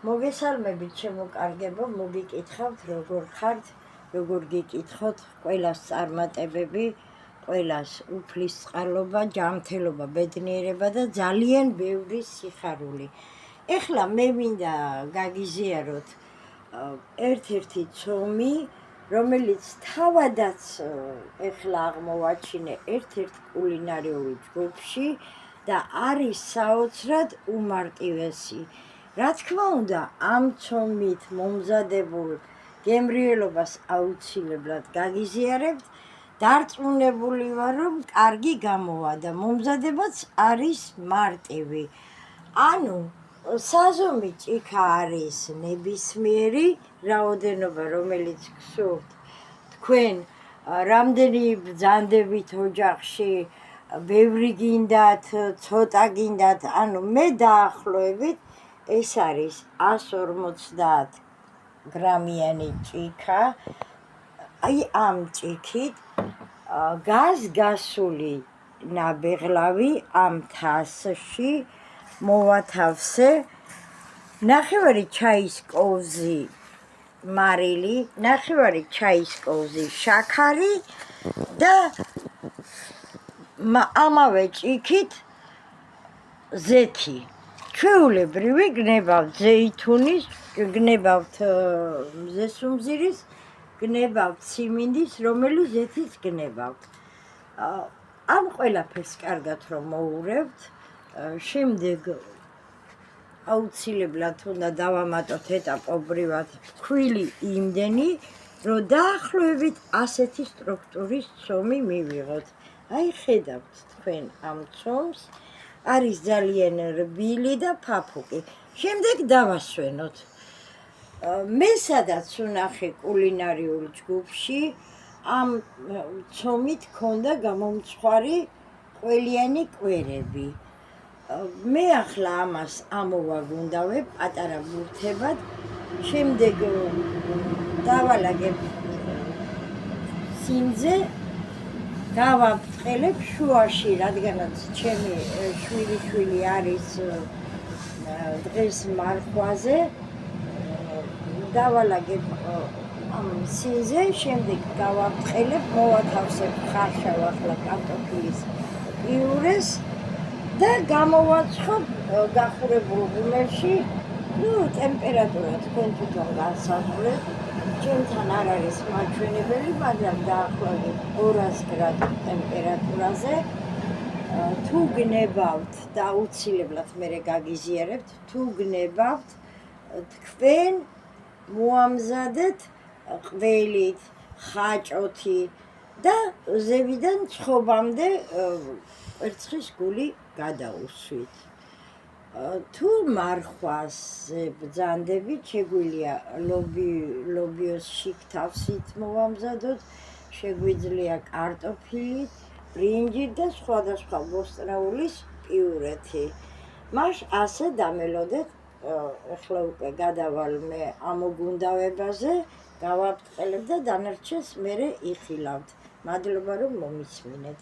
მოგესალმებით შემოკარგებო, მოგიკითხავთ როგორ ხართ, როგორ გიკითხოთ, ყველას წარმატებები, ყველას უფლისწყალობა, ჯანმრთელობა, ბედნიერება და ძალიან ბევრი სიხარული. ეხლა მე მინდა გაგიზიაროთ ერთ-ერთი ცომი, რომელიც თავადაც ეხლა აღმოვაჩინე ერთ-ერთ კულინარიულ ჯგუფში და არის საოცრად უმარტივესი. რა თქმა უნდა, ამ ცომით მომზადებულ გემრიელობას აუცილებლად გაგიზიარებთ. დარწმუნებული ვარ, რომ კარგი გამოვა და მომზადებაც არის მარტივი. ანუ საზომი ჭიქა არის ნებისმიერი რაოდენობა, რომელიც გსურთ თქვენ რამდენი ბრძანდებით ოჯახში, ბევრი გინდათ, ცოტა გინდათ, ანუ მე დაახლოებით ეს არის 150 გრამიანი ჭიქა. აი ამ ჭიქით გასული ნაბეღლავი ამ თასში მოვათავსე ნახევარი ჩაის კოვზი მარილი, ნახევარი ჩაის კოვზი შაქარი და ამავე ჭიქით ზეთი. ჩვეულებრივი გნებავთ ზეითუნის, გნებავთ მზესუმზირის, გნებავთ სიმინდის, რომელიც ზეთიც გნებავთ. ამ ყველაფერს კარგად რომ მოურევთ, შემდეგ აუცილებლად უნდა დავამატოთ ეტაპობრივად ქვილი იმდენი, რომ დაახლოებით ასეთი სტრუქტურის ცომი მივიღოთ. აი ხედავთ თქვენ ამ ცომს, არის ძალიან რბილი და ფაფუკი. შემდეგ დავასვენოთ. მე სადაც ვნახე კულინარიულ ჯგუფში, ამ ცომით ჰქონდა გამომცხვარი ყველიანი კვერები. მე ახლა ამას ამოვაგუნდავებ პატარა ბურთებად, შემდეგ დავალაგებ სინძზე, დავაბრწყელებ შუაში, რადგანაც ჩემი შვილი არის დღეს მარხვაზე, დავალაგებ ამ სინძზე, შემდეგ დავაბრწყელებ, მოვათავსებ ხარშავ ახლა კარტოფილის პიურეს და გამოვაცხობ გახურებულ ღუმელში. ტემპერატურა თქვენ თვითონ განსაზღვრეთ, ჩემთან არ არის მაჩვენებელი, მაგრამ დაახლოებით 200 გრადუს ტემპერატურაზე. თუ გნებავთ და აუცილებლად მერე გაგიზიარებთ, თუ გნებავთ, თქვენ მოამზადეთ ყველით, ხაჭოთი და ზევიდან ცხობამდე კვერცხის გული გადაუსვით. თუ მარხვას ბრძანდებით, შეგვიძლია ლობიოს შიგ თავსით მოვამზადოთ, შეგვიძლია კარტოფილით, ბრინჯით და სხვადასხვა ბოსტნეულის პიურეთი. მას ასე დამელოდეთ. ეხლა უკვე გადავალ მე ამოგუნდავებაზე, გავაბრწყელებ და დანარჩენს მერე იხილავთ. მადლობა რომ მომისმინეთ.